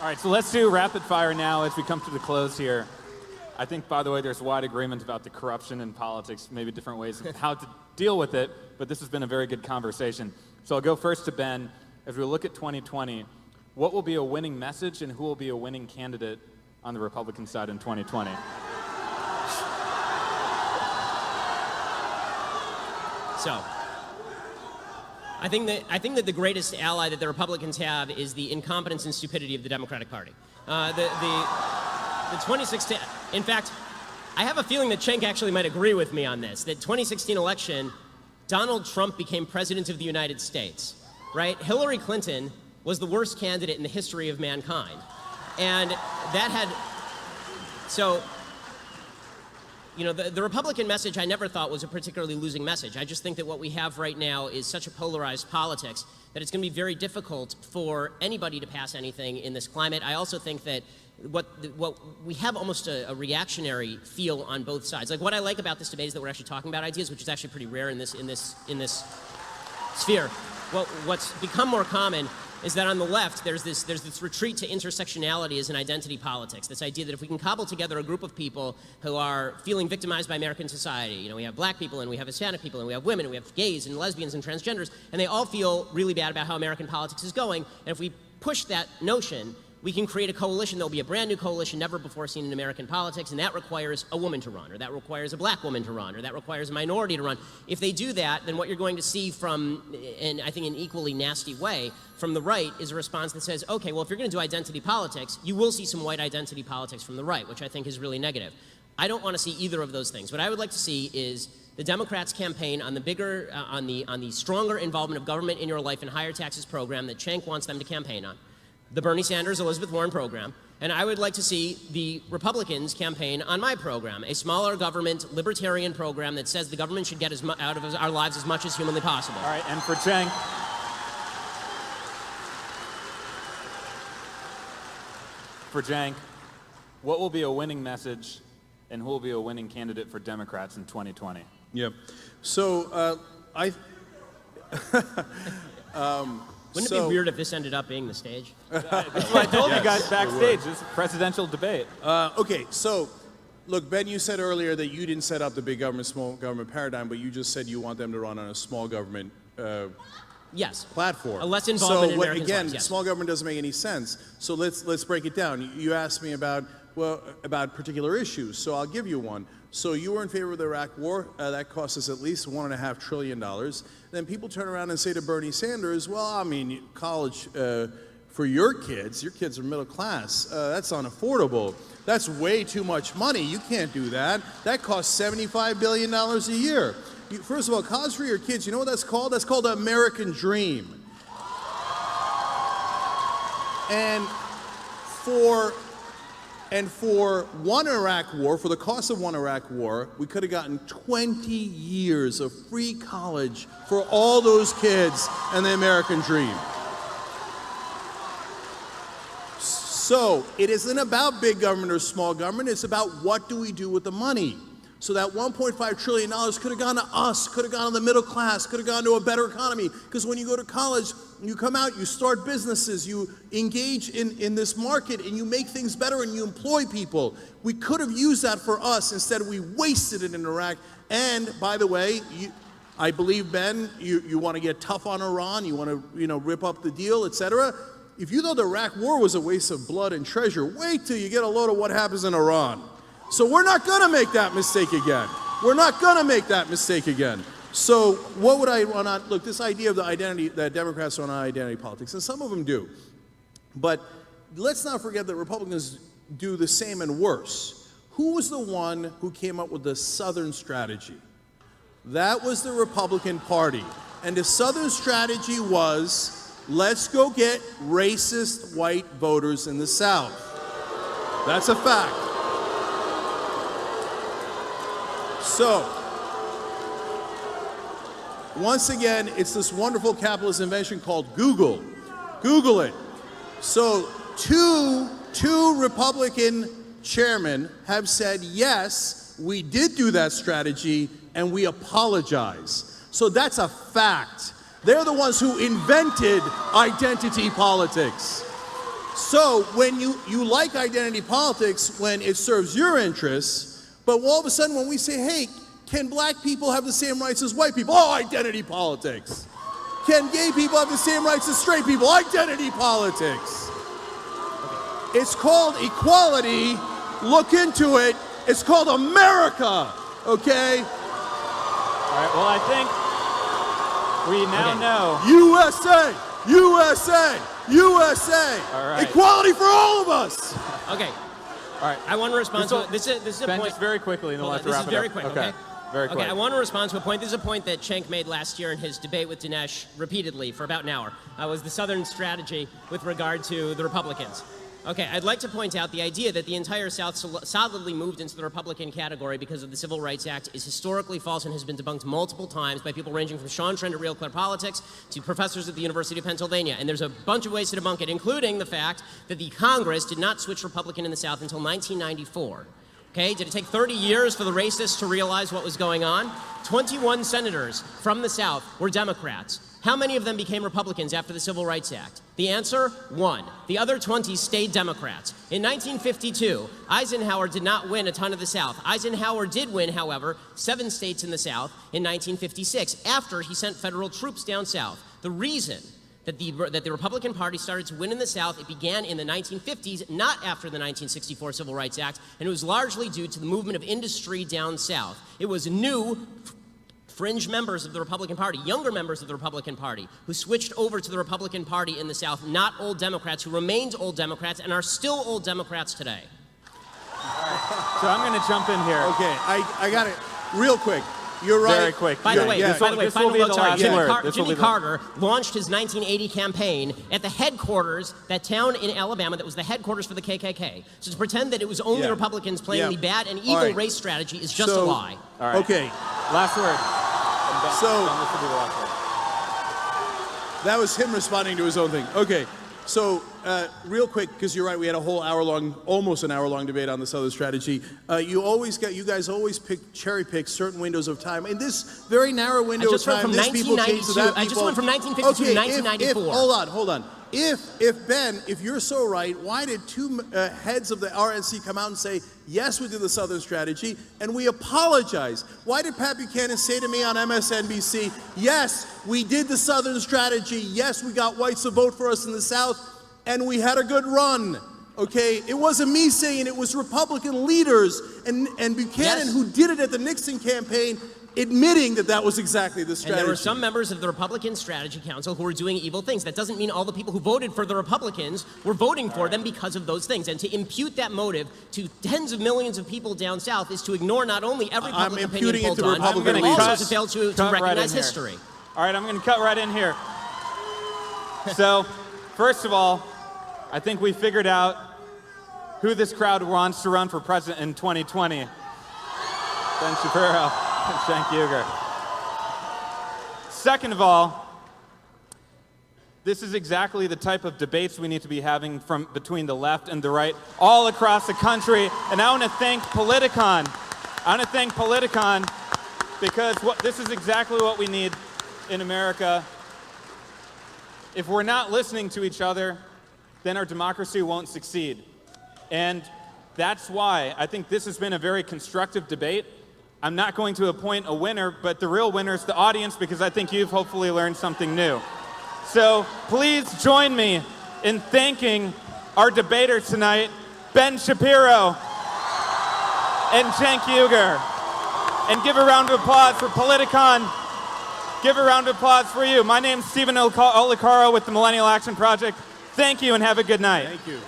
All right, so let's do rapid fire now as we come to the close here. I think, by the way, there's wide agreement about the corruption in politics, maybe different ways of how to deal with it, but this has been a very good conversation. So I'll go first to Ben. As we look at 2020, what will be a winning message and who will be a winning candidate on the Republican side in 2020? So, I think that the greatest ally that the Republicans have is the incompetence and stupidity of the Democratic Party. The 2016, in fact, I have a feeling that Cenk actually might agree with me on this, that 2016 election, Donald Trump became president of the United States, right? Hillary Clinton was the worst candidate in the history of mankind. And that had, so, you know, the Republican message I never thought was a particularly losing message. I just think that what we have right now is such a polarized politics that it's going to be very difficult for anybody to pass anything in this climate. I also think that what we have almost a reactionary feel on both sides. Like, what I like about this debate is that we're actually talking about ideas, which is actually pretty rare in this sphere. Well, what's become more common is that on the left, there's this retreat to intersectionality as an identity politics, this idea that if we can cobble together a group of people who are feeling victimized by American society, you know, we have black people and we have Hispanic people and we have women and we have gays and lesbians and transgenders, and they all feel really bad about how American politics is going, and if we push that notion, we can create a coalition that will be a brand new coalition never before seen in American politics, and that requires a woman to run, or that requires a black woman to run, or that requires a minority to run. If they do that, then what you're going to see from, and I think in an equally nasty way, from the right is a response that says, okay, well, if you're going to do identity politics, you will see some white identity politics from the right, which I think is really negative. I don't want to see either of those things. What I would like to see is the Democrats campaign on the bigger, on the stronger involvement of government in your life and higher taxes program that Cenk wants them to campaign on, the Bernie Sanders, Elizabeth Warren program, and I would like to see the Republicans campaign on my program, a smaller government, libertarian program that says the government should get out of our lives as much as humanly possible. All right, and for Cenk, what will be a winning message and who will be a winning candidate for Democrats in 2020? Yep. So Wouldn't it be weird if this ended up being the stage? That's what I told you guys backstage. This is a presidential debate. Okay, so look, Ben, you said earlier that you didn't set up the big government, small government paradigm, but you just said you want them to run on a small government yes. platform. A less involvement in American again, lives, yes. Small government doesn't make any sense. So let's break it down. You asked me about particular issues, so I'll give you one. So you were in favor of the Iraq War. That cost us at least $1.5 trillion. Then people turn around and say to Bernie Sanders, well, I mean, college for your kids are middle class. That's unaffordable. That's way too much money. You can't do that. That costs $75 billion a year. First of all, college for your kids, you know what that's called? That's called the American dream. And for one Iraq war, for the cost of one Iraq war, we could have gotten 20 years of free college for all those kids and the American dream. So it isn't about big government or small government, it's about what do we do with the money. So that $1.5 trillion could have gone to us, could have gone to the middle class, could have gone to a better economy. Because when you go to college, you come out, you start businesses, you engage in this market, and you make things better and you employ people. We could have used that for us. Instead, we wasted it in Iraq. And by the way, I believe, Ben, you want to get tough on Iran, you want to rip up the deal, etc. If you thought the Iraq war was a waste of blood and treasure, wait till you get a load of what happens in Iran. So we're not going to make that mistake again. We're not going to make that mistake again. So what would I want on? Look, this idea of the identity, that Democrats run on identity politics, and some of them do. But let's not forget that Republicans do the same and worse. Who was the one who came up with the Southern strategy? That was the Republican Party. And the Southern strategy was, let's go get racist white voters in the South. That's a fact. So, once again, it's this wonderful capitalist invention called Google. Google it. So, two Republican chairmen have said, yes, we did do that strategy, and we apologize. So that's a fact. They're the ones who invented identity politics. So when you like identity politics when it serves your interests, but all of a sudden when we say, hey, can black people have the same rights as white people? Oh, identity politics. Can gay people have the same rights as straight people? Identity politics. It's called equality. Look into it. It's called America, okay? All right, well, I think we now know. USA, USA, USA. All right. Equality for all of us. Okay. All right. I want to respond to this is a Ben, point. just very quickly, and then we'll have to This wrap is it very up. quick, okay? Very quick. Okay, I want to respond to a point. This is a point that Cenk made last year in his debate with Dinesh repeatedly for about an hour. Was the Southern strategy with regard to the Republicans. Okay, I'd like to point out the idea that the entire South solidly moved into the Republican category because of the Civil Rights Act is historically false and has been debunked multiple times by people ranging from Sean Trent at Real Clear Politics to professors at the University of Pennsylvania. And there's a bunch of ways to debunk it, including the fact that the Congress did not switch Republican in the South until 1994. Okay, did it take 30 years for the racists to realize what was going on? 21 senators from the South were Democrats. How many of them became Republicans after the Civil Rights Act? The answer, 1. The other 20 stayed Democrats. In 1952, Eisenhower did not win a ton of the South. Eisenhower did win, however, 7 states in the South in 1956, after he sent federal troops down south. The reason that the Republican Party started to win in the South, it began in the 1950s, not after the 1964 Civil Rights Act, and it was largely due to the movement of industry down south. It was new fringe members of the Republican Party, younger members of the Republican Party, who switched over to the Republican Party in the South, not old Democrats, who remained old Democrats and are still old Democrats today. So I'm going to jump in here. Okay, I got it real quick. You're right. Very quick. By the way, This will be final the note, last word. Jimmy Carter launched his 1980 campaign at the headquarters, that town in Alabama that was the headquarters for the KKK. So to pretend that it was only Republicans playing the bad and evil race strategy is just a lie. All right. Okay, Last word. so This will be the last word. that was him responding to his own thing. Okay, so real quick, because you're right, we had a whole hour-long, almost an hour-long debate on the Southern strategy. You guys always cherry-pick certain windows of time. In this very narrow window of time, this people came to that people. I just went from 1952 to 1994. Hold on. If you're so right, why did two heads of the RNC come out and say, yes, we did the Southern strategy, and we apologize? Why did Pat Buchanan say to me on MSNBC, yes, we did the Southern strategy, yes, we got whites to vote for us in the South, and we had a good run? Okay, it wasn't me saying it was Republican leaders and Buchanan who did it at the Nixon campaign, admitting that was exactly the strategy. And there were some members of the Republican Strategy Council who were doing evil things. That doesn't mean all the people who voted for the Republicans were voting for them because of those things. And to impute that motive to tens of millions of people down south is to ignore not only every public opinion poll done, but also to fail to recognize history. All right, I'm going to cut right in here. So, first of all, I think we figured out who this crowd wants to run for president in 2020. Ben Shapiro. Cenk Uygur. Second of all, this is exactly the type of debates we need to be having between the left and the right all across the country. And I want to thank Politicon. Because this is exactly what we need in America. If we're not listening to each other, then our democracy won't succeed. And that's why I think this has been a very constructive debate. I'm not going to appoint a winner, but the real winner is the audience, because I think you've hopefully learned something new. So please join me in thanking our debaters tonight, Ben Shapiro and Cenk Uygur. And give a round of applause for Politicon. Give a round of applause for you. My name's Stephen Olicaro with the Millennial Action Project. Thank you and have a good night. Thank you.